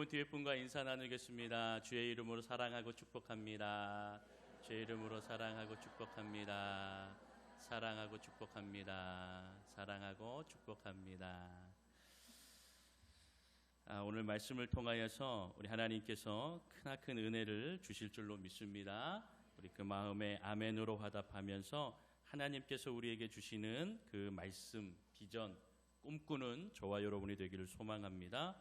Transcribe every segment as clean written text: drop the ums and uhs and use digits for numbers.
뒤에 분과 인사 나누겠습니다. 주의 이름으로 사랑하고 축복합니다. 주의 이름으로 사랑하고 축복합니다. 사랑하고 축복합니다. 사랑하고 축복합니다. 오늘 말씀을 통하여서 우리 하나님께서 크나큰 은혜를 주실 줄로 믿습니다. 우리 그 마음에 아멘으로 화답하면서 하나님께서 우리에게 주시는 그 말씀, 비전, 꿈꾸는 저와 여러분이 되기를 소망합니다.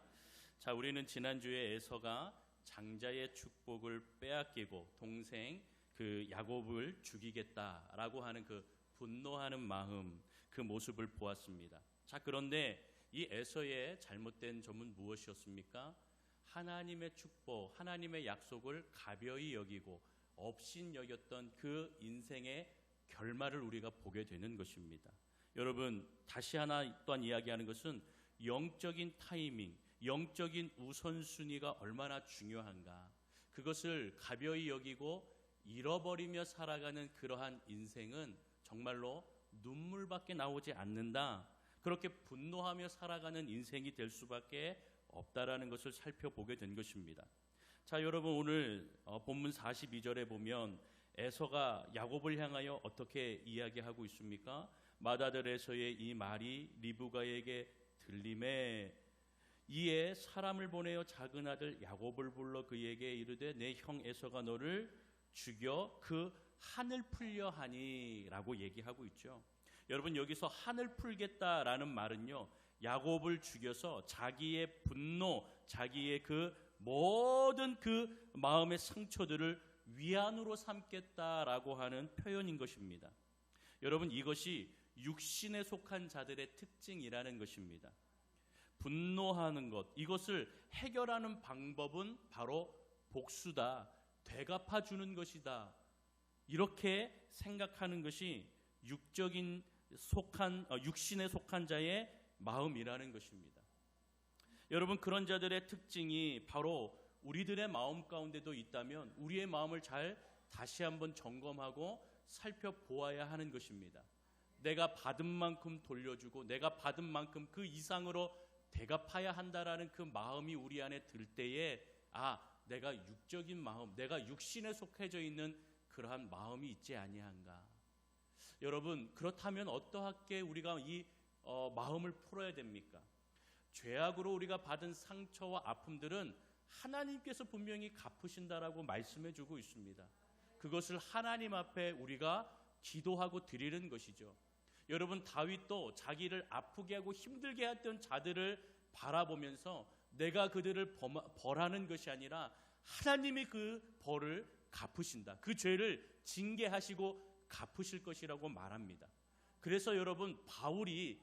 자, 우리는 지난주에 에서가 장자의 축복을 빼앗기고 동생 그 야곱을 죽이겠다라고 하는 그 분노하는 마음, 그 모습을 보았습니다. 자, 그런데 이 에서의 잘못된 점은 무엇이었습니까? 하나님의 축복, 하나님의 약속을 가벼이 여기고 업신 여겼던 그 인생의 결말을 우리가 보게 되는 것입니다. 여러분, 다시 하나 또한 이야기하는 것은 영적인 타이밍, 영적인 우선순위가 얼마나 중요한가, 그것을 가벼이 여기고 잃어버리며 살아가는 그러한 인생은 정말로 눈물밖에 나오지 않는다, 그렇게 분노하며 살아가는 인생이 될 수밖에 없다라는 것을 살펴보게 된 것입니다. 자, 여러분, 오늘 본문 42절에 보면 에서가 야곱을 향하여 어떻게 이야기하고 있습니까? 맏아들에서의 이 말이 리브가에게 들림에 이에 사람을 보내어 작은 아들 야곱을 불러 그에게 이르되 내 형 에서가 너를 죽여 그 한을 풀려 하니 라고 얘기하고 있죠. 여러분, 여기서 한을 풀겠다라는 말은요, 야곱을 죽여서 자기의 분노, 자기의 그 모든 그 마음의 상처들을 위안으로 삼겠다라고 하는 표현인 것입니다. 여러분, 이것이 육신에 속한 자들의 특징이라는 것입니다. 분노하는 것, 이것을 해결하는 방법은 바로 복수다, 되갚아 주는 것이다, 이렇게 생각하는 것이 육신에 속한 자의 마음이라는 것입니다. 여러분, 그런 자들의 특징이 바로 우리들의 마음 가운데도 있다면 우리의 마음을 잘 다시 한번 점검하고 살펴보아야 하는 것입니다. 내가 받은 만큼 돌려주고 내가 받은 만큼 그 이상으로 대갚아야 한다라는 그 마음이 우리 안에 들 때에 내가 육적인 마음, 내가 육신에 속해져 있는 그러한 마음이 있지 아니한가. 여러분, 그렇다면 어떠하게 우리가 이 마음을 풀어야 됩니까? 죄악으로 우리가 받은 상처와 아픔들은 하나님께서 분명히 갚으신다라고 말씀해 주고 있습니다. 그것을 하나님 앞에 우리가 기도하고 드리는 것이죠. 여러분, 다윗도 자기를 아프게 하고 힘들게 했던 자들을 바라보면서 내가 그들을 벌하는 것이 아니라 하나님이 그 벌을 갚으신다, 그 죄를 징계하시고 갚으실 것이라고 말합니다. 그래서 여러분, 사울이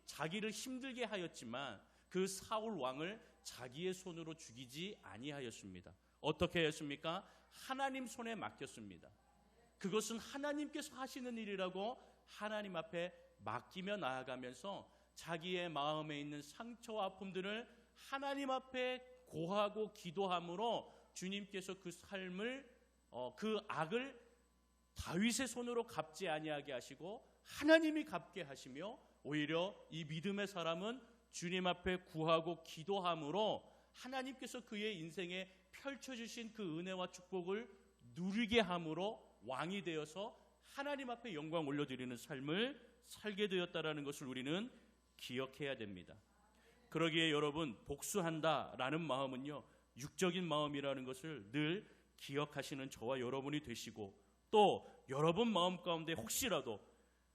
자기를 힘들게 하였지만 그 사울 왕을 자기의 손으로 죽이지 아니하였습니다. 어떻게 하였습니까? 하나님 손에 맡겼습니다. 그것은 하나님께서 하시는 일이라고 하나님 앞에 맡기며 나아가면서 자기의 마음에 있는 상처와 아픔들을 하나님 앞에 고하고 기도함으로 주님께서 그 삶을 그 악을 다윗의 손으로 갚지 아니하게 하시고 하나님이 갚게 하시며, 오히려 이 믿음의 사람은 주님 앞에 구하고 기도함으로 하나님께서 그의 인생에 펼쳐주신 그 은혜와 축복을 누리게 함으로 왕이 되어서 하나님 앞에 영광 올려드리는 삶을 살게 되었다라는 것을 우리는 기억해야 됩니다. 그러기에 여러분, 복수한다라는 마음은요, 육적인 마음이라는 것을 늘 기억하시는 저와 여러분이 되시고, 또 여러분 마음 가운데 혹시라도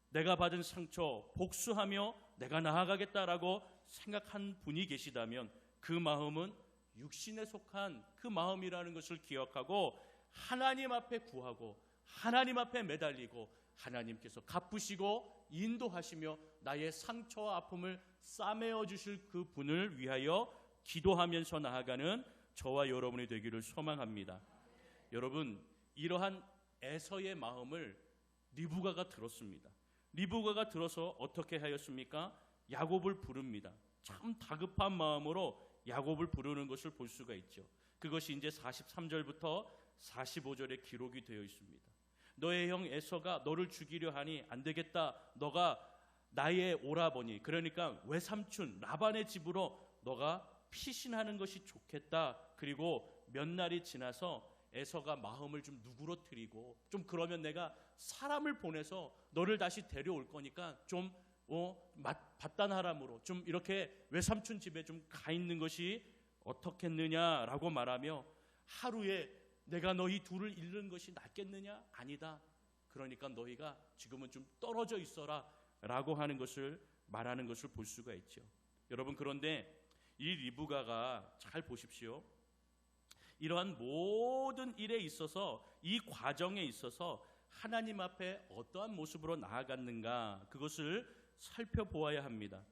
내가 받은 상처 복수하며 내가 나아가겠다라고 생각한 분이 계시다면 그 마음은 육신에 속한 그 마음이라는 것을 기억하고 하나님 앞에 구하고 하나님 앞에 매달리고 하나님께서 갚으시고 인도하시며 나의 상처와 아픔을 싸매어 주실 그 분을 위하여 기도하면서 나아가는 저와 여러분이 되기를 소망합니다. 여러분, 이러한 에서의 마음을 리브가가 들었습니다. 리브가가 들어서 어떻게 하였습니까? 야곱을 부릅니다. 참 다급한 마음으로 야곱을 부르는 것을 볼 수가 있죠. 그것이 이제 43절부터 45절에 기록이 되어 있습니다. 너의 형 에서가 너를 죽이려 하니 안 되겠다. 너가 나의 오라버니, 그러니까 외삼촌 라반의 집으로 너가 피신하는 것이 좋겠다. 그리고 몇 날이 지나서 에서가 마음을 좀 누그러뜨리고 좀 그러면 내가 사람을 보내서 너를 다시 데려올 거니까 좀 바단하람으로 좀 이렇게 외삼촌 집에 좀 가 있는 것이 어떻겠느냐라고 말하며 하루에 내가 너희 둘을 잃는 것이 낫겠느냐? 아니다. 그러니까 너희가 지금은 좀 떨어져 있어라 라고 하는 것을 말하는 것을 볼 수가 있죠. 여러분, 그런데 이 리브가가 잘 보십시오. 이러한 모든 일에 있어서 이 과정에 있어서 하나님 앞에 어떠한 모습으로 나아갔는가 그것을 살펴보아야 합니다.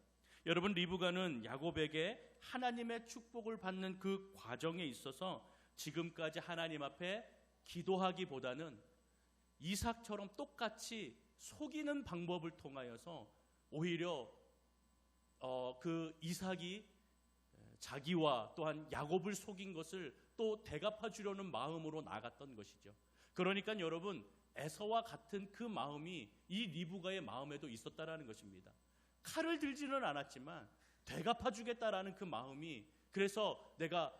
여러분, 리브가는 야곱에게 하나님의 축복을 받는 그 과정에 있어서 지금까지 하나님 앞에 기도하기보다는 이삭처럼 똑같이 속이는 방법을 통하여서 오히려 그 이삭이 자기와 또한 야곱을 속인 것을 또 대갚아 주려는 마음으로 나갔던 것이죠. 그러니까 여러분, 에서와 같은 그 마음이 이 리브가의 마음에도 있었다라는 것입니다. 칼을 들지는 않았지만 되갚아 주겠다라는 그 마음이, 그래서 내가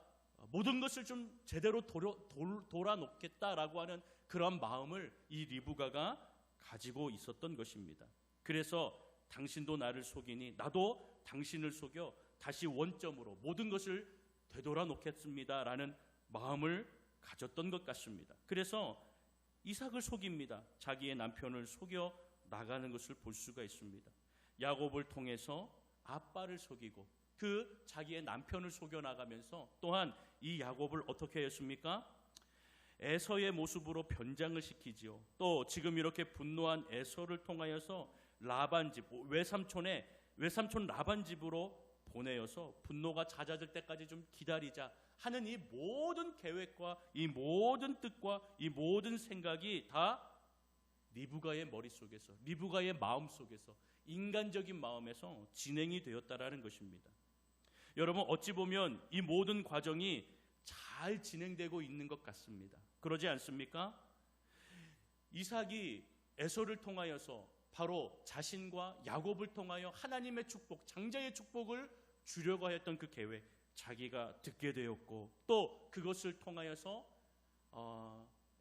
모든 것을 좀 제대로 돌아놓겠다라고 하는 그런 마음을 이 리브가가 가지고 있었던 것입니다. 그래서 당신도 나를 속이니 나도 당신을 속여 다시 원점으로 모든 것을 되돌아 놓겠습니다라는 마음을 가졌던 것 같습니다. 그래서 이삭을 속입니다. 자기의 남편을 속여 나가는 것을 볼 수가 있습니다. 야곱을 통해서 아빠를 속이고 그 자기의 남편을 속여 나가면서 또한 이 야곱을 어떻게 했습니까? 에서의 모습으로 변장을 시키지요. 또 지금 이렇게 분노한 에서를 통하여서 라반 집, 외삼촌 라반 집으로 보내어서 분노가 잦아들 때까지 좀 기다리자 하는 이 모든 계획과 이 모든 뜻과 이 모든 생각이 다 리브가의 머릿속에서, 리브가의 마음속에서, 인간적인 마음에서 진행이 되었다라는 것입니다. 여러분, 어찌 보면 이 모든 과정이 잘 진행되고 있는 것 같습니다. 그러지 않습니까? 이삭이 에서를 통하여서 바로 자신과 야곱을 통하여 하나님의 축복, 장자의 축복을 주려고 했던 그 계획, 자기가 듣게 되었고 또 그것을 통하여서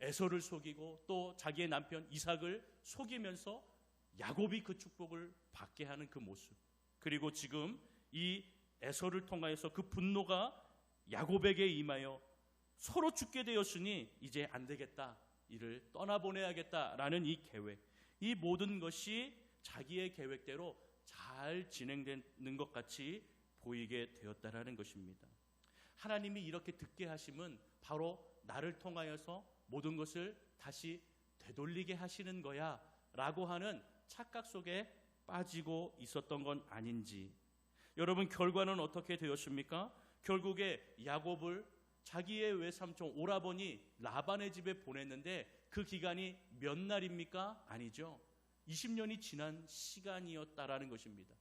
에서를 속이고 또 자기의 남편 이삭을 속이면서 야곱이 그 축복을 받게 하는 그 모습, 그리고 지금 이 에서를 통하여서 그 분노가 야곱에게 임하여 서로 죽게 되었으니 이제 안 되겠다, 이를 떠나보내야겠다라는 이 계획, 이 모든 것이 자기의 계획대로 잘 진행되는 것 같이 보이게 되었다라는 것입니다. 하나님이 이렇게 듣게 하심은 바로 나를 통하여서 모든 것을 다시 되돌리게 하시는 거야 라고 하는 착각 속에 빠지고 있었던 건 아닌지. 여러분, 결과는 어떻게 되었습니까? 결국에 야곱을 자기의 외삼촌 오라버니 라반의 집에 보냈는데 그 기간이 몇 날입니까? 아니죠. 20년이 지난 시간이었다라는 것입니다.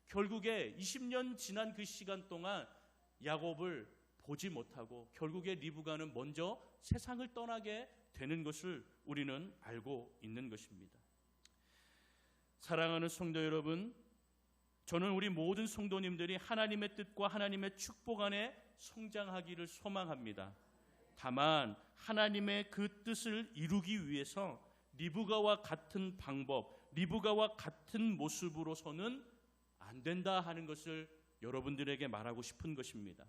결국에 20년 지난 그 시간 동안 야곱을 보지 못하고 결국에 리브가는 먼저 세상을 떠나게 되는 것을 우리는 알고 있는 것입니다. 사랑하는 성도 여러분, 저는 우리 모든 성도님들이 하나님의 뜻과 하나님의 축복 안에 성장하기를 소망합니다. 다만 하나님의 그 뜻을 이루기 위해서 리브가와 같은 방법, 리브가와 같은 모습으로서는 안 된다 하는 것을 여러분들에게 말하고 싶은 것입니다.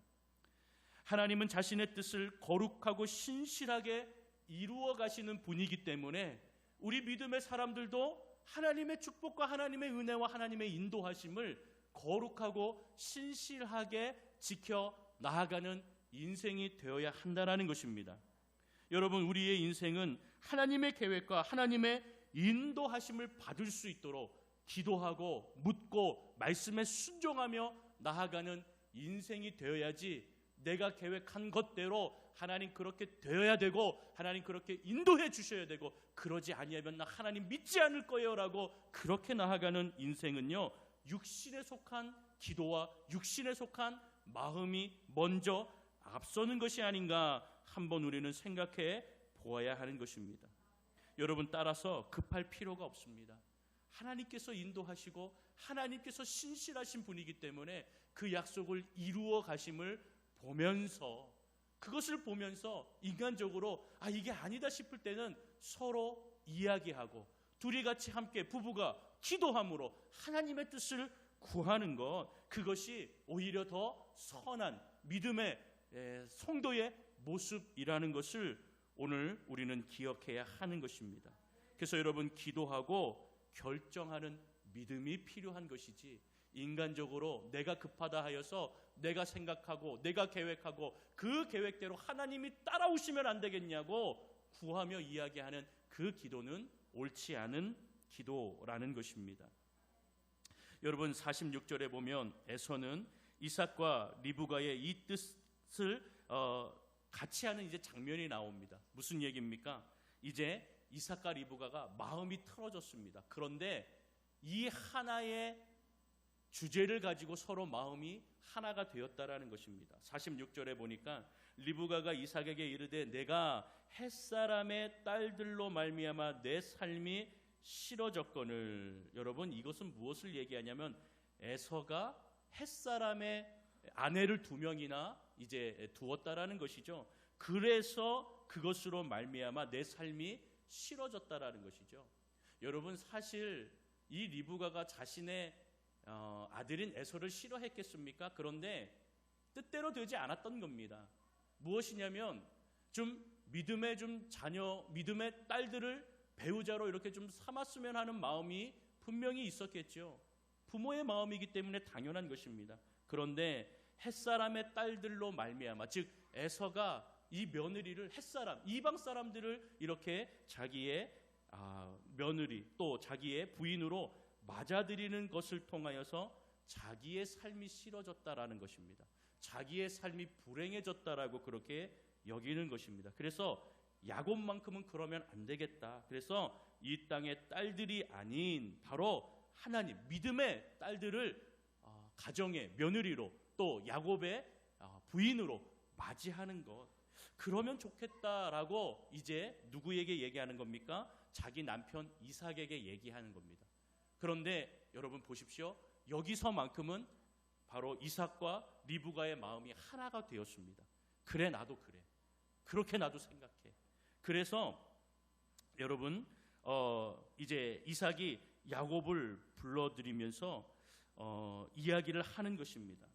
하나님은 자신의 뜻을 거룩하고 신실하게 이루어 가시는 분이기 때문에 우리 믿음의 사람들도 하나님의 축복과 하나님의 은혜와 하나님의 인도하심을 거룩하고 신실하게 지켜 나아가는 인생이 되어야 한다는 것입니다. 여러분, 우리의 인생은 하나님의 계획과 하나님의 인도하심을 받을 수 있도록 기도하고 묻고 말씀에 순종하며 나아가는 인생이 되어야지, 내가 계획한 것대로 하나님 그렇게 되어야 되고 하나님 그렇게 인도해 주셔야 되고 그러지 아니하면 나 하나님 믿지 않을 거예요 라고 그렇게 나아가는 인생은요, 육신에 속한 기도와 육신에 속한 마음이 먼저 앞서는 것이 아닌가 한번 우리는 생각해 보아야 하는 것입니다. 여러분, 따라서 급할 필요가 없습니다. 하나님께서 인도하시고 하나님께서 신실하신 분이기 때문에 그 약속을 이루어 가심을 보면서, 그것을 보면서 인간적으로 이게 아니다 싶을 때는 서로 이야기하고 둘이 같이 함께 부부가 기도함으로 하나님의 뜻을 구하는 것, 그것이 오히려 더 선한 믿음의 성도의 모습이라는 것을 오늘 우리는 기억해야 하는 것입니다. 그래서 여러분, 기도하고 결정하는 믿음이 필요한 것이지, 인간적으로 내가 급하다 하여서 내가 생각하고 내가 계획하고 그 계획대로 하나님이 따라오시면 안 되겠냐고 구하며 이야기하는 그 기도는 옳지 않은 기도라는 것입니다. 여러분, 46절에 보면 에서는 이삭과 리브가의 이 뜻을 같이 하는 이제 장면이 나옵니다. 무슨 얘기입니까? 이제 이삭과 리브가가 마음이 틀어졌습니다. 그런데 이 하나의 주제를 가지고 서로 마음이 하나가 되었다라는 것입니다. 46절에 보니까 리브가가 이삭에게 이르되 내가 햇사람의 딸들로 말미암아 내 삶이 싫어졌거늘. 여러분, 이것은 무엇을 얘기하냐면 에서가 햇사람의 아내를 2명이나 이제 두었다라는 것이죠. 그래서 그것으로 말미암아 내 삶이 싫어졌다라는 것이죠. 여러분, 사실 이 리브가가 자신의 아들인 에서를 싫어했겠습니까? 그런데 뜻대로 되지 않았던 겁니다. 무엇이냐면 좀 믿음의 자녀, 믿음의 딸들을 배우자로 이렇게 좀 삼았으면 하는 마음이 분명히 있었겠죠. 부모의 마음이기 때문에 당연한 것입니다. 그런데 햇사람의 딸들로 말미암아, 즉 에서가 이 며느리를, 햇사람, 이방 사람들을 이렇게 자기의 며느리 또 자기의 부인으로 맞아들이는 것을 통하여서 자기의 삶이 싫어졌다라는 것입니다. 자기의 삶이 불행해졌다라고 그렇게 여기는 것입니다. 그래서 야곱만큼은 그러면 안 되겠다. 그래서 이 땅의 딸들이 아닌 바로 하나님, 믿음의 딸들을 가정의 며느리로 또 야곱의 부인으로 맞이하는 것, 그러면 좋겠다라고 이제 누구에게 얘기하는 겁니까? 자기 남편 이삭에게 얘기하는 겁니다. 그런데 여러분 보십시오. 여기서만큼은 바로 이삭과 리브가의 마음이 하나가 되었습니다. 그래, 나도 그래. 그렇게 나도 생각해. 그래서 여러분, 이제 이삭이 야곱을 불러들이면서 이야기를 하는 것입니다.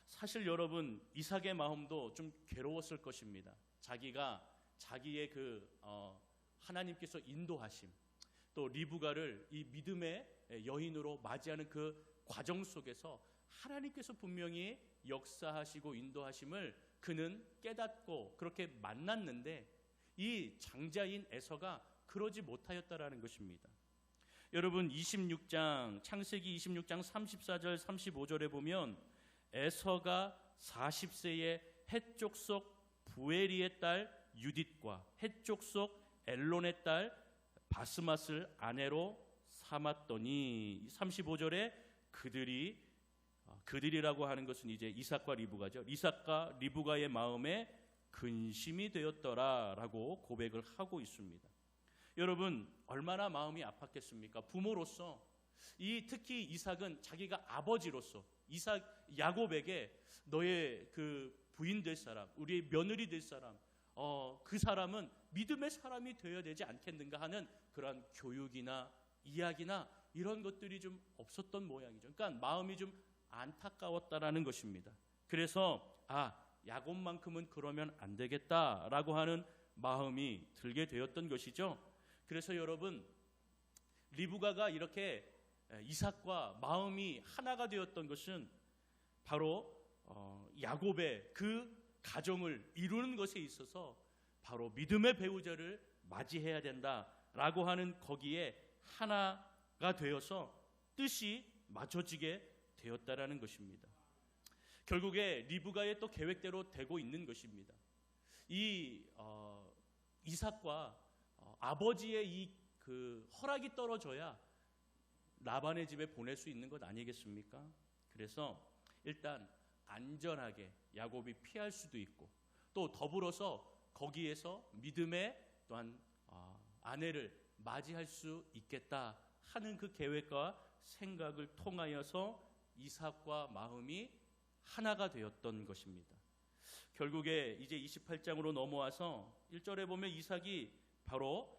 사실 여러분, 이삭의 마음도 좀 괴로웠을 것입니다. 자기가 자기의 하나님께서 인도하심, 또 리브가를 이 믿음의 여인으로 맞이하는 그 과정 속에서 하나님께서 분명히 역사하시고 인도하심을 그는 깨닫고 그렇게 만났는데 이 장자인 에서가 그러지 못하였다라는 것입니다. 여러분, 창세기 26장 34절 35절에 보면 에서가 40세에 헷족속 부에리의 딸 유딧과 헷족속 엘론의 딸 바스맛을 아내로 삼았더니, 35절에 그들이라고 하는 것은 이제 이삭과 리브가죠. 이삭과 리브가의 마음에 근심이 되었더라라고 고백을 하고 있습니다. 여러분, 얼마나 마음이 아팠겠습니까? 부모로서 특히 이삭은 자기가 아버지로서 야곱에게 너의 그 부인 될 사람, 우리의 며느리 될 사람, 그 사람은 믿음의 사람이 되어야 되지 않겠는가 하는 그러한 교육이나 이야기나 이런 것들이 좀 없었던 모양이죠. 그러니까 마음이 좀 안타까웠다라는 것입니다. 그래서 야곱만큼은 그러면 안 되겠다라고 하는 마음이 들게 되었던 것이죠. 그래서 여러분, 리브가가 이렇게 이삭과 마음이 하나가 되었던 것은 바로 야곱의 그 가정을 이루는 것에 있어서 바로 믿음의 배우자를 맞이해야 된다라고 하는 거기에 하나가 되어서 뜻이 맞춰지게 되었다라는 것입니다. 결국에 리브가의 또 계획대로 되고 있는 것입니다. 이삭과 아버지의 그 허락이 떨어져야 라반의 집에 보낼 수 있는 것 아니겠습니까? 그래서 일단 안전하게 야곱이 피할 수도 있고, 또 더불어서 거기에서 믿음의 또한 아내를 맞이할 수 있겠다 하는 그 계획과 생각을 통하여서 이삭과 마음이 하나가 되었던 것입니다. 결국에 이제 28장으로 넘어와서 1절에 보면 이삭이 바로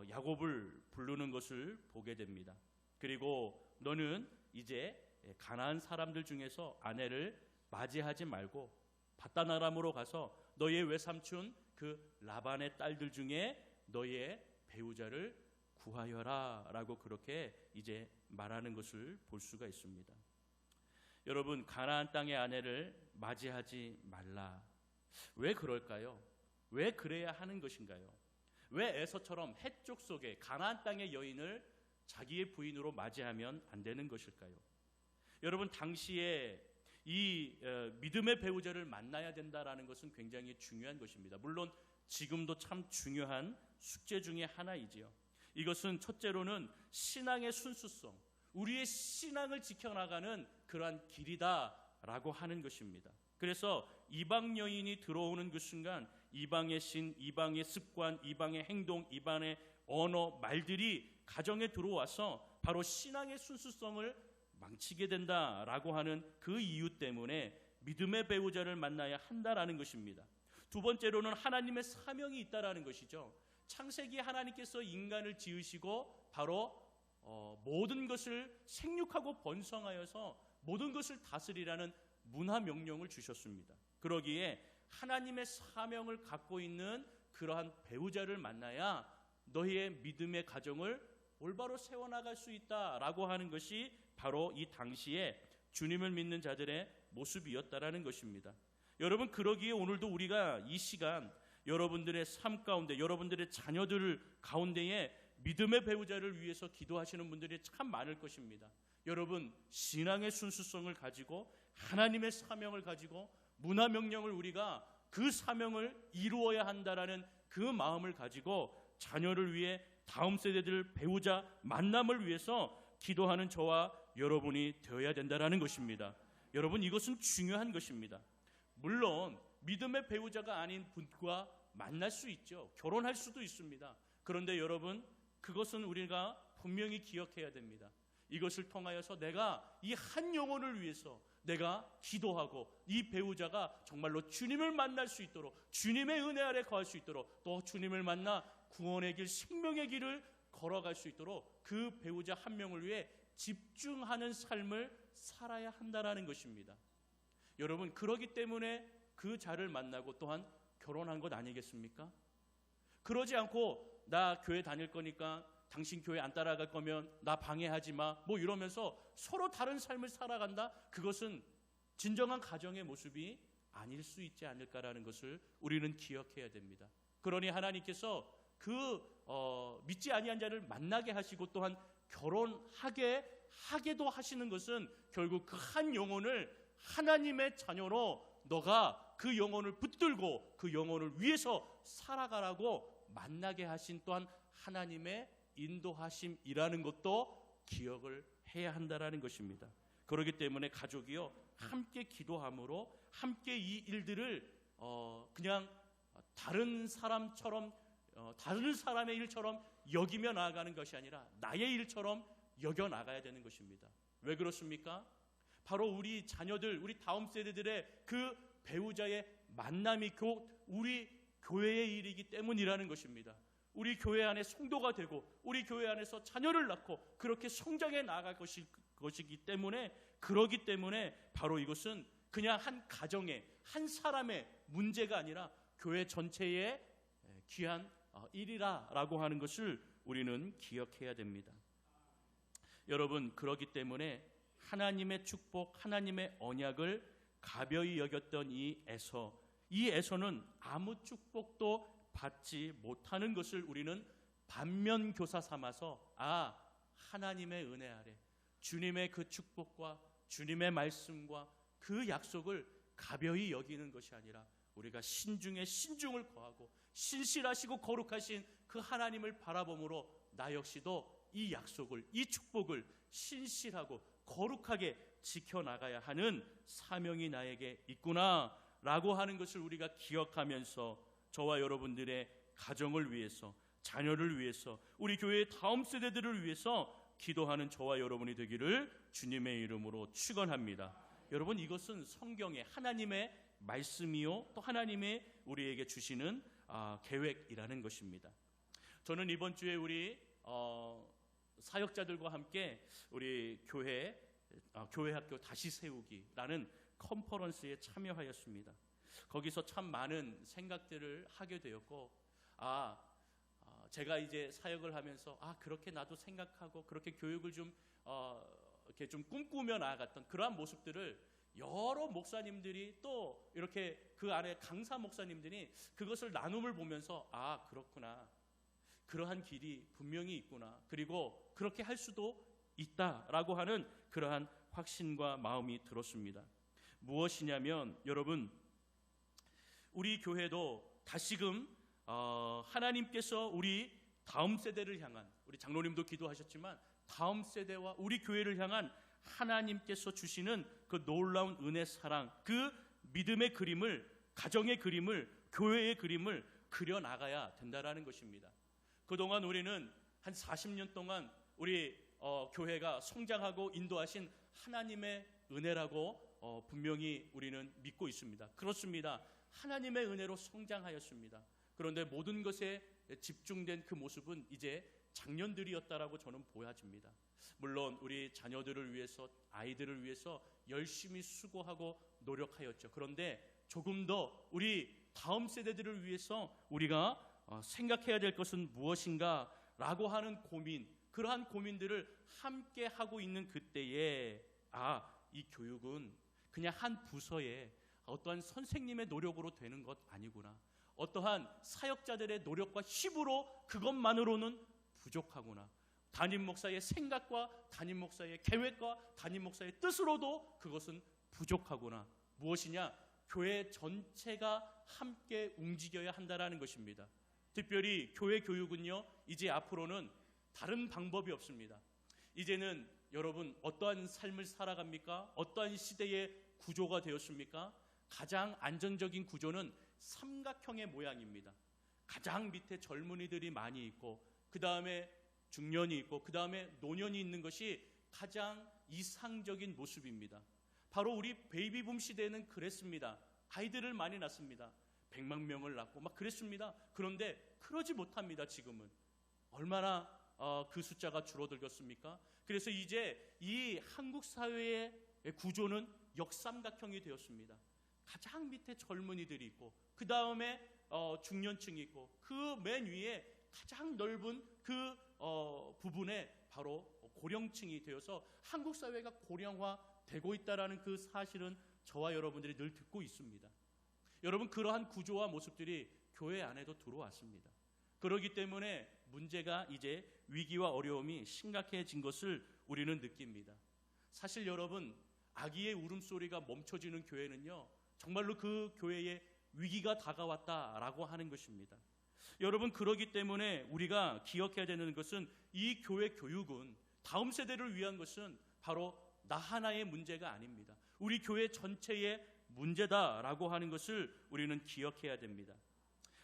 야곱을 부르는 것을 보게 됩니다. 그리고 너는 이제 가나안 사람들 중에서 아내를 맞이하지 말고 바단 아람으로 가서 너의 외삼촌 그 라반의 딸들 중에 너의 배우자를 구하여라 라고 그렇게 이제 말하는 것을 볼 수가 있습니다. 여러분, 가나안 땅의 아내를 맞이하지 말라. 왜 그럴까요? 왜 그래야 하는 것인가요? 왜 에서처럼 해쪽 속에 가나안 땅의 여인을 자기의 부인으로 맞이하면 안 되는 것일까요? 여러분, 당시에 이 믿음의 배우자를 만나야 된다라는 것은 굉장히 중요한 것입니다. 물론 지금도 참 중요한 숙제 중에 하나이지요. 이것은 첫째로는 신앙의 순수성, 우리의 신앙을 지켜나가는 그러한 길이다라고 하는 것입니다. 그래서 이방 여인이 들어오는 그 순간 이방의 신, 이방의 습관, 이방의 행동, 이방의 언어, 말들이 가정에 들어와서 바로 신앙의 순수성을 망치게 된다라고 하는 그 이유 때문에 믿음의 배우자를 만나야 한다라는 것입니다. 두 번째로는 하나님의 사명이 있다라는 것이죠. 창세기 하나님께서 인간을 지으시고 바로 모든 것을 생육하고 번성하여서 모든 것을 다스리라는 문화 명령을 주셨습니다. 그러기에 하나님의 사명을 갖고 있는 그러한 배우자를 만나야 너희의 믿음의 가정을 올바로 세워나갈 수 있다라고 하는 것이 바로 이 당시에 주님을 믿는 자들의 모습이었다라는 것입니다. 여러분, 그러기에 오늘도 우리가 이 시간 여러분들의 삶 가운데, 여러분들의 자녀들 가운데에 믿음의 배우자를 위해서 기도하시는 분들이 참 많을 것입니다. 여러분, 신앙의 순수성을 가지고 하나님의 사명을 가지고 문화 명령을 우리가 그 사명을 이루어야 한다라는 그 마음을 가지고 자녀를 위해 다음 세대들 배우자 만남을 위해서 기도하는 저와 여러분이 되어야 된다라는 것입니다. 여러분, 이것은 중요한 것입니다. 물론 믿음의 배우자가 아닌 분과 만날 수 있죠. 결혼할 수도 있습니다. 그런데 여러분, 그것은 우리가 분명히 기억해야 됩니다. 이것을 통하여서 내가 이 한 영혼을 위해서 내가 기도하고 이 배우자가 정말로 주님을 만날 수 있도록, 주님의 은혜 아래 거할 수 있도록, 또 주님을 만나 구원의 길, 생명의 길을 걸어갈 수 있도록 그 배우자 한 명을 위해 집중하는 삶을 살아야 한다는 것입니다. 여러분, 그러기 때문에 그 자를 만나고 또한 결혼한 것 아니겠습니까? 그러지 않고 나 교회 다닐 거니까 당신 교회 안 따라갈 거면 나 방해하지 마, 뭐 이러면서 서로 다른 삶을 살아간다? 그것은 진정한 가정의 모습이 아닐 수 있지 않을까라는 것을 우리는 기억해야 됩니다. 그러니 하나님께서 믿지 아니한 자를 만나게 하시고 또한 결혼하게도 하시는 것은 결국 그 한 영혼을 하나님의 자녀로 너가 그 영혼을 붙들고 그 영혼을 위해서 살아가라고 만나게 하신 또한 하나님의 인도하심이라는 것도 기억을 해야 한다라는 것입니다. 그렇기 때문에 가족이요, 함께 기도함으로 함께 이 일들을 그냥 다른 사람처럼 다른 사람의 일처럼 여기며 나아가는 것이 아니라 나의 일처럼 여겨 나가야 되는 것입니다. 왜 그렇습니까? 바로 우리 자녀들, 우리 다음 세대들의 그 배우자의 만남이 우리 교회의 일이기 때문이라는 것입니다. 우리 교회 안에 성도가 되고 우리 교회 안에서 자녀를 낳고 그렇게 성장해 나아갈 것이기 때문에, 그러기 때문에 바로 이것은 그냥 한 가정의 한 사람의 문제가 아니라 교회 전체의 귀한 일이라고 하는 것을 우리는 기억해야 됩니다. 여러분, 그렇기 때문에 하나님의 축복, 하나님의 언약을 가벼이 여겼던 이 에서는 아무 축복도 받지 못하는 것을 우리는 반면교사 삼아서 하나님의 은혜 아래 주님의 그 축복과 주님의 말씀과 그 약속을 가벼이 여기는 것이 아니라 우리가 신중에 신중을 거하고 신실하시고 거룩하신 그 하나님을 바라봄으로 나 역시도 이 약속을, 이 축복을 신실하고 거룩하게 지켜나가야 하는 사명이 나에게 있구나라고 하는 것을 우리가 기억하면서 저와 여러분들의 가정을 위해서, 자녀를 위해서, 우리 교회의 다음 세대들을 위해서 기도하는 저와 여러분이 되기를 주님의 이름으로 축원합니다. 여러분, 이것은 성경의 하나님의 말씀이요 또 하나님의 우리에게 주시는 계획이라는 것입니다. 저는 이번 주에 우리 사역자들과 함께 우리 교회 학교 다시 세우기라는 컨퍼런스에 참여하였습니다. 거기서 참 많은 생각들을 하게 되었고 제가 이제 사역을 하면서 그렇게 나도 생각하고 그렇게 교육을 좀 이렇게 좀 꿈꾸며 나아갔던 그러한 모습들을 여러 목사님들이 또 이렇게 그 안에 강사 목사님들이 그것을 나눔을 보면서 그렇구나, 그러한 길이 분명히 있구나, 그리고 그렇게 할 수도 있다라고 하는 그러한 확신과 마음이 들었습니다. 무엇이냐면 여러분, 우리 교회도 다시금 하나님께서 우리 다음 세대를 향한, 우리 장로님도 기도하셨지만 다음 세대와 우리 교회를 향한 하나님께서 주시는 그 놀라운 은혜, 사랑, 그 믿음의 그림을, 가정의 그림을, 교회의 그림을 그려나가야 된다라는 것입니다. 그동안 우리는 한 40년 동안 우리 교회가 성장하고 인도하신 하나님의 은혜라고 분명히 우리는 믿고 있습니다. 그렇습니다. 하나님의 은혜로 성장하였습니다. 그런데 모든 것에 집중된 그 모습은 이제 작년들이었다라고 저는 보여집니다. 물론 우리 자녀들을 위해서, 아이들을 위해서 열심히 수고하고 노력하였죠. 그런데 조금 더 우리 다음 세대들을 위해서 우리가 생각해야 될 것은 무엇인가 라고 하는 고민, 그러한 고민들을 함께 하고 있는 그때에 이 교육은 그냥 한 부서에 어떠한 선생님의 노력으로 되는 것 아니구나, 어떠한 사역자들의 노력과 힘으로 그것만으로는 부족하구나, 담임 목사의 생각과 담임 목사의 계획과 담임 목사의 뜻으로도 그것은 부족하구나. 무엇이냐? 교회 전체가 함께 움직여야 한다라는 것입니다. 특별히 교회 교육은요, 이제 앞으로는 다른 방법이 없습니다. 이제는 여러분 어떠한 삶을 살아갑니까? 어떠한 시대의 구조가 되었습니까? 가장 안정적인 구조는 삼각형의 모양입니다. 가장 밑에 젊은이들이 많이 있고, 그 다음에 중년이 있고, 그 다음에 노년이 있는 것이 가장 이상적인 모습입니다. 바로 우리 베이비붐 시대에는 그랬습니다. 아이들을 많이 낳습니다. 100만 명을 낳고 막 그랬습니다. 그런데 그러지 못합니다. 지금은 얼마나 그 숫자가 줄어들겠습니까? 그래서 이제 이 한국 사회의 구조는 역삼각형이 되었습니다. 가장 밑에 젊은이들이 있고, 그 다음에 중년층이 있고, 그 맨 위에 가장 넓은 그 부분에 바로 고령층이 되어서 한국 사회가 고령화되고 있다라는 그 사실은 저와 여러분들이 늘 듣고 있습니다. 여러분, 그러한 구조와 모습들이 교회 안에도 들어왔습니다. 그렇기 때문에 문제가 이제 위기와 어려움이 심각해진 것을 우리는 느낍니다. 사실 여러분, 아기의 울음소리가 멈춰지는 교회는요, 정말로 그 교회에 위기가 다가왔다라고 하는 것입니다. 여러분, 그러기 때문에 우리가 기억해야 되는 것은 이 교회 교육은, 다음 세대를 위한 것은 바로 나 하나의 문제가 아닙니다. 우리 교회 전체의 문제다라고 하는 것을 우리는 기억해야 됩니다.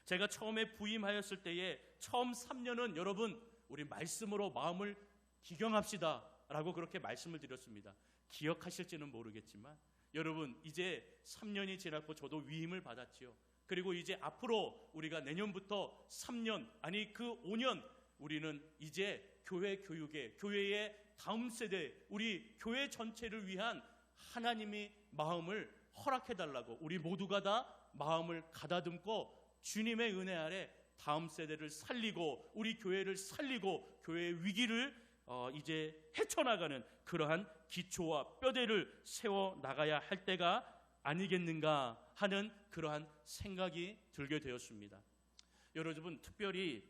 제가 처음에 부임하였을 때에 처음 3년은 여러분, 우리 말씀으로 마음을 기경합시다 라고 그렇게 말씀을 드렸습니다. 기억하실지는 모르겠지만 여러분, 이제 3년이 지났고 저도 위임을 받았지요. 그리고 이제 앞으로 우리가 내년부터 3년, 아니 그 5년, 우리는 이제 교회 교육에, 교회의 다음 세대, 우리 교회 전체를 위한 하나님이 마음을 허락해달라고 우리 모두가 다 마음을 가다듬고 주님의 은혜 아래 다음 세대를 살리고 우리 교회를 살리고 교회의 위기를 이제 헤쳐나가는 그러한 기초와 뼈대를 세워나가야 할 때가 아니겠는가 하는 그러한 생각이 들게 되었습니다. 여러분, 특별히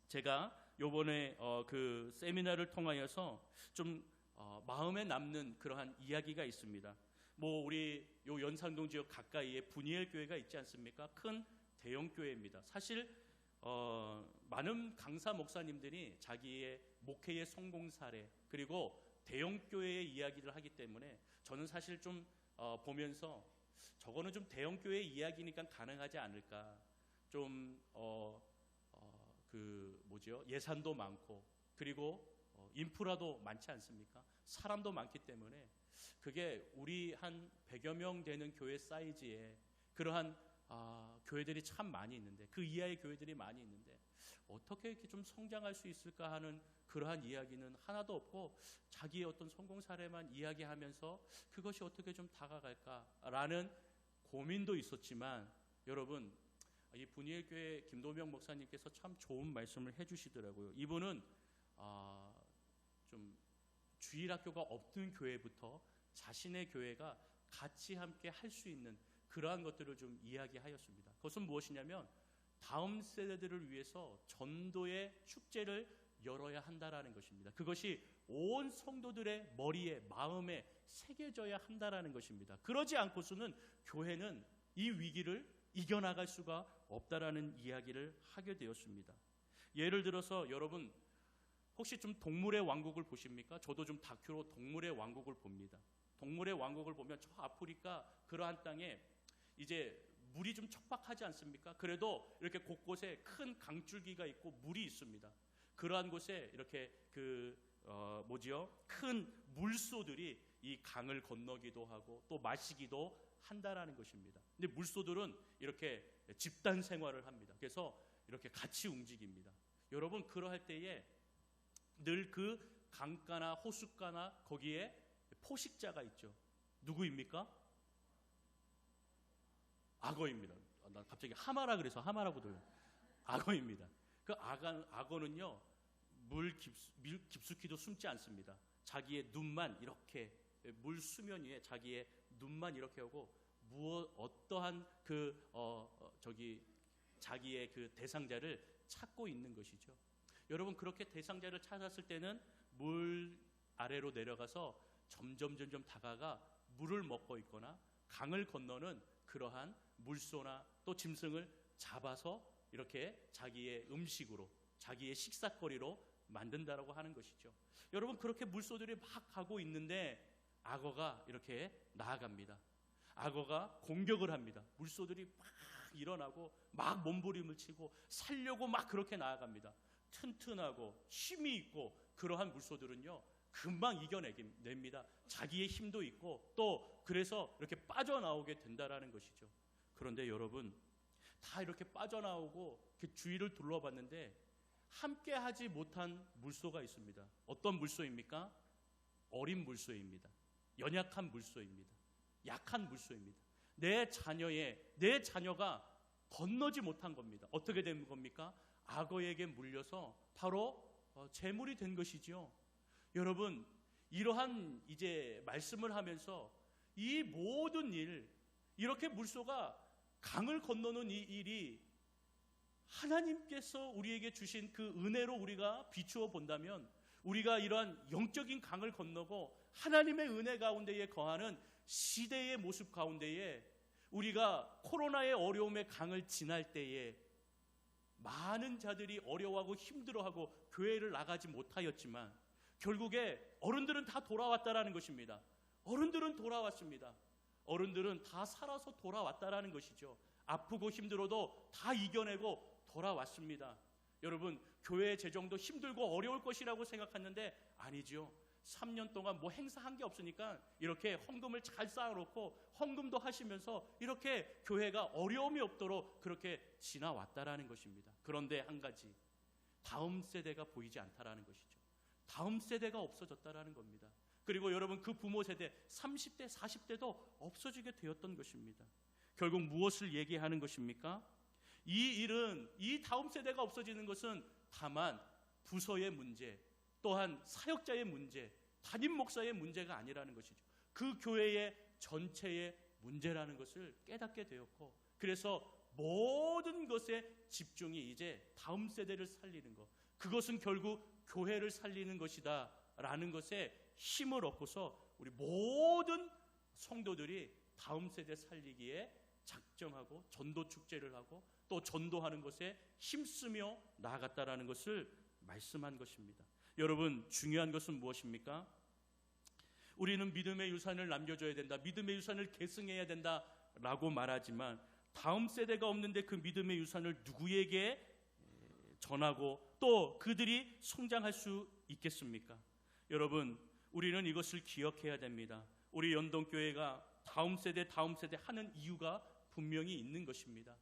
제가 요번에 그 세미나를 통하여서 좀 마음에 남는 그러한 이야기가 있습니다. 뭐 우리 요 연산동 지역 가까이에 분이엘 교회가 있지 않습니까? 큰 대형 교회입니다. 사실 많은 강사 목사님들이 자기의 목회의 성공 사례 그리고 대형 교회의 이야기를 하기 때문에 저는 사실 좀 보면서 저거는 좀 대형 교회 이야기니까 가능하지 않을까. 좀 그 뭐죠? 예산도 많고 그리고 인프라도 많지 않습니까? 사람도 많기 때문에 그게 우리 한 100여 명 되는 교회 사이즈에 그러한 교회들이 참 많이 있는데, 그 이하의 교회들이 많이 있는데 어떻게 이렇게 좀 성장할 수 있을까 하는 그러한 이야기는 하나도 없고, 자기의 어떤 성공 사례만 이야기하면서 그것이 어떻게 좀 다가갈까라는 고민도 있었지만, 여러분, 이 분이엘교회 김도명 목사님께서 참 좋은 말씀을 해주시더라고요. 이분은 좀 주일학교가 없는 교회부터 자신의 교회가 같이 함께 할 수 있는 그러한 것들을 좀 이야기하였습니다. 그것은 무엇이냐면, 다음 세대들을 위해서 전도의 축제를 열어야 한다라는 것입니다. 그것이 온 성도들의 머리에, 마음에 새겨져야 한다라는 것입니다. 그러지 않고서는 교회는 이 위기를 이겨나갈 수가 없다라는 이야기를 하게 되었습니다. 예를 들어서 여러분, 혹시 좀 동물의 왕국을 보십니까? 저도 좀 다큐로 동물의 왕국을 봅니다. 동물의 왕국을 보면 저 아프리카 그러한 땅에 이제 물이 좀 척박하지 않습니까? 그래도 이렇게 곳곳에 큰 강줄기가 있고 물이 있습니다. 그러한 곳에 이렇게 큰 물소들이 이 강을 건너기도 하고 또 마시기도 한다라는 것입니다. 근데 물소들은 이렇게 집단 생활을 합니다. 그래서 이렇게 같이 움직입니다. 여러분, 그러할 때에 늘 그 강가나 호숫가나 거기에 포식자가 있죠. 누구입니까? 악어입니다. 나 갑자기 하마라 그래서 하마라고 들려요. 악어입니다. 그 악어는요, 물 깊숙이도 숨지 않습니다. 자기의 눈만 이렇게 물 수면 위에 자기의 눈만 이렇게 하고 어떠한 자기의 그 대상자를 찾고 있는 것이죠. 여러분, 그렇게 대상자를 찾았을 때는 물 아래로 내려가서 점점 다가가 물을 먹고 있거나 강을 건너는 그러한 물소나 또 짐승을 잡아서 이렇게 자기의 음식으로, 자기의 식사거리로 만든다라고 하는 것이죠. 여러분, 그렇게 물소들이 막 가고 있는데 악어가 이렇게 나아갑니다. 악어가 공격을 합니다. 물소들이 막 일어나고 막 몸부림을 치고 살려고 막 그렇게 나아갑니다. 튼튼하고 힘이 있고 그러한 물소들은요, 금방 이겨냅니다. 자기의 힘도 있고 또 그래서 이렇게 빠져나오게 된다라는 것이죠. 그런데 여러분, 다 이렇게 빠져나오고 이렇게 주위를 둘러봤는데 함께 하지 못한 물소가 있습니다. 어떤 물소입니까? 어린 물소입니다. 연약한 물소입니다. 약한 물소입니다. 내 자녀가 건너지 못한 겁니다. 어떻게 된 겁니까? 악어에게 물려서 바로 제물이 된 것이죠. 여러분, 이러한 이제 말씀을 하면서 이 모든 일, 이렇게 물소가 강을 건너는 이 일이 하나님께서 우리에게 주신 그 은혜로 우리가 비추어 본다면, 우리가 이러한 영적인 강을 건너고 하나님의 은혜 가운데에 거하는 시대의 모습 가운데에 우리가 코로나의 어려움의 강을 지날 때에 많은 자들이 어려워하고 힘들어하고 교회를 나가지 못하였지만 결국에 어른들은 다 돌아왔다라는 것입니다. 어른들은 돌아왔습니다. 어른들은 다 살아서 돌아왔다라는 것이죠. 아프고 힘들어도 다 이겨내고 돌아왔습니다. 여러분, 교회의 재정도 힘들고 어려울 것이라고 생각했는데 아니죠. 3년 동안 뭐 행사한 게 없으니까 이렇게 헌금을 잘 쌓아놓고 헌금도 하시면서 이렇게 교회가 어려움이 없도록 그렇게 지나왔다라는 것입니다. 그런데 한 가지, 다음 세대가 보이지 않다라는 것이죠. 다음 세대가 없어졌다라는 겁니다. 그리고 여러분, 그 부모 세대 30대 40대도 없어지게 되었던 것입니다. 결국 무엇을 얘기하는 것입니까? 이 일은, 이 다음 세대가 없어지는 것은 다만 부서의 문제, 또한 사역자의 문제, 담임 목사의 문제가 아니라는 것이죠. 그 교회의 전체의 문제라는 것을 깨닫게 되었고, 그래서 모든 것에 집중이 이제 다음 세대를 살리는 것, 그것은 결국 교회를 살리는 것이다 라는 것에 힘을 얻고서 우리 모든 성도들이 다음 세대 살리기에 작정하고 전도 축제를 하고 또 전도하는 것에 힘쓰며 나아갔다라는 것을 말씀한 것입니다. 여러분, 중요한 것은 무엇입니까? 우리는 믿음의 유산을 남겨줘야 된다, 믿음의 유산을 계승해야 된다라고 말하지만 다음 세대가 없는데 그 믿음의 유산을 누구에게 전하고 또 그들이 성장할 수 있겠습니까? 여러분, 우리는 이것을 기억해야 됩니다. 우리 연동교회가 다음 세대 하는 이유가 분명히 있는 것입니다.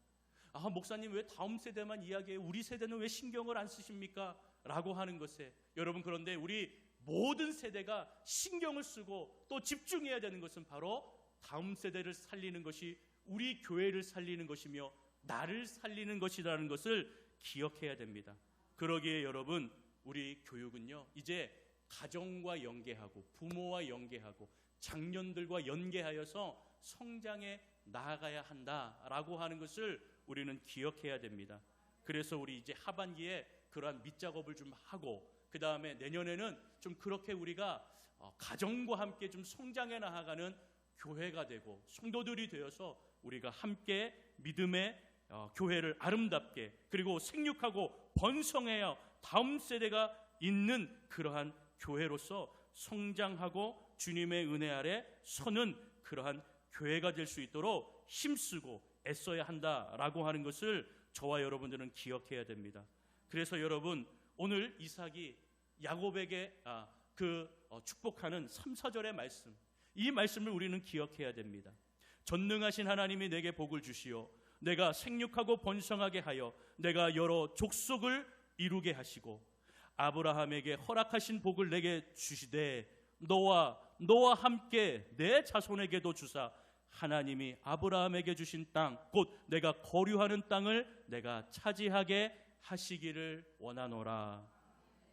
목사님 왜 다음 세대만 이야기해요? 우리 세대는 왜 신경을 안 쓰십니까? 라고 하는 것에, 여러분, 그런데 우리 모든 세대가 신경을 쓰고 또 집중해야 되는 것은 바로 다음 세대를 살리는 것이 우리 교회를 살리는 것이며 나를 살리는 것이라는 것을 기억해야 됩니다. 그러기에 여러분, 우리 교육은요, 이제 가정과 연계하고 부모와 연계하고 장년들과 연계하여서 성장해 나아가야 한다라고 하는 것을 우리는 기억해야 됩니다. 그래서 우리 이제 하반기에 그러한 밑작업을 좀 하고, 그 다음에 내년에는 좀 그렇게 우리가 가정과 함께 좀 성장해 나아가는 교회가 되고 성도들이 되어서 우리가 함께 믿음의 교회를 아름답게, 그리고 생육하고 번성해야 다음 세대가 있는 그러한 교회로서 성장하고 주님의 은혜 아래 서는 그러한 교회가 될 수 있도록 힘쓰고 애써야 한다라고 하는 것을 저와 여러분들은 기억해야 됩니다. 그래서 여러분, 오늘 이삭이 야곱에게 축복하는 3, 4절의 말씀, 이 말씀을 우리는 기억해야 됩니다. 전능하신 하나님이 내게 복을 주시오, 내가 생육하고 번성하게 하여 내가 여러 족속을 이루게 하시고 아브라함에게 허락하신 복을 내게 주시되 너와 함께 내 자손에게도 주사 하나님이 아브라함에게 주신 땅, 곧 내가 거류하는 땅을 내가 차지하게 하시기를 원하노라.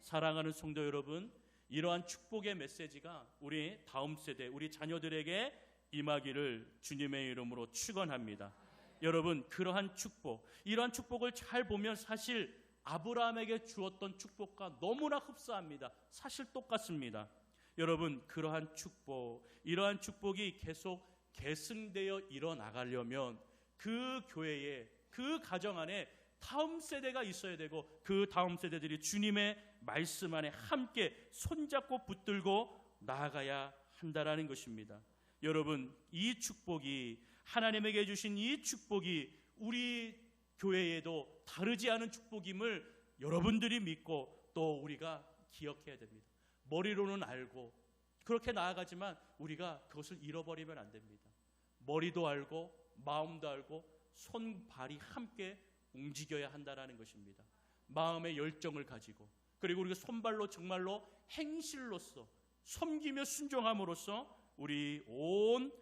사랑하는 성도 여러분, 이러한 축복의 메시지가 우리 다음 세대, 우리 자녀들에게 임하기를 주님의 이름으로 축원합니다. 여러분, 그러한 축복, 이러한 축복을 잘 보면 사실 아브라함에게 주었던 축복과 너무나 흡사합니다. 사실 똑같습니다. 여러분, 그러한 축복, 이러한 축복이 계속 계승되어 일어나가려면 그 교회에, 그 가정 안에 다음 세대가 있어야 되고, 그 다음 세대들이 주님의 말씀 안에 함께 손잡고 붙들고 나아가야 한다라는 것입니다. 여러분, 이 축복이, 하나님에게 주신 이 축복이 우리 교회에도 다르지 않은 축복임을 여러분들이 믿고 또 우리가 기억해야 됩니다. 머리로는 알고 그렇게 나아가지만 우리가 그것을 잃어버리면 안 됩니다. 머리도 알고 마음도 알고 손발이 함께 움직여야 한다라는 것입니다. 마음의 열정을 가지고, 그리고 우리가 손발로 정말로 행실로서 섬기며 순종함으로써 우리 온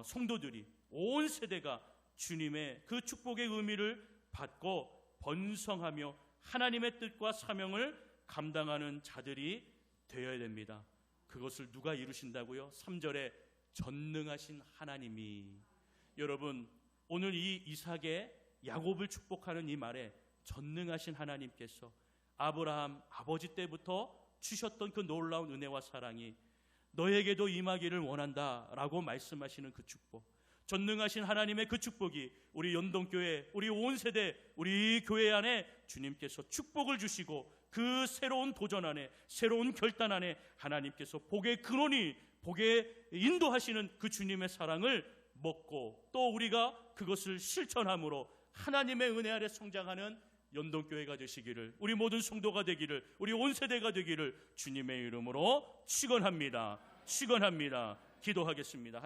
성도들이, 온 세대가 주님의 그 축복의 의미를 받고 번성하며 하나님의 뜻과 사명을 감당하는 자들이 되어야 됩니다. 그것을 누가 이루신다고요? 3절에 전능하신 하나님이. 여러분, 오늘 이 이삭의 야곱을 축복하는 이 말에 전능하신 하나님께서 아브라함 아버지 때부터 주셨던 그 놀라운 은혜와 사랑이 너에게도 임하기를 원한다라고 말씀하시는 그 축복, 전능하신 하나님의 그 축복이 우리 연동교회, 우리 온 세대, 우리 교회 안에 주님께서 축복을 주시고 그 새로운 도전 안에, 새로운 결단 안에 하나님께서 복의 근원이, 복의 인도하시는 그 주님의 사랑을 먹고 또 우리가 그것을 실천함으로 하나님의 은혜 아래 성장하는 연동교회가 되시기를, 우리 모든 성도가 되기를, 우리 온 세대가 되기를 주님의 이름으로 축원합니다. 축원합니다. 기도하겠습니다.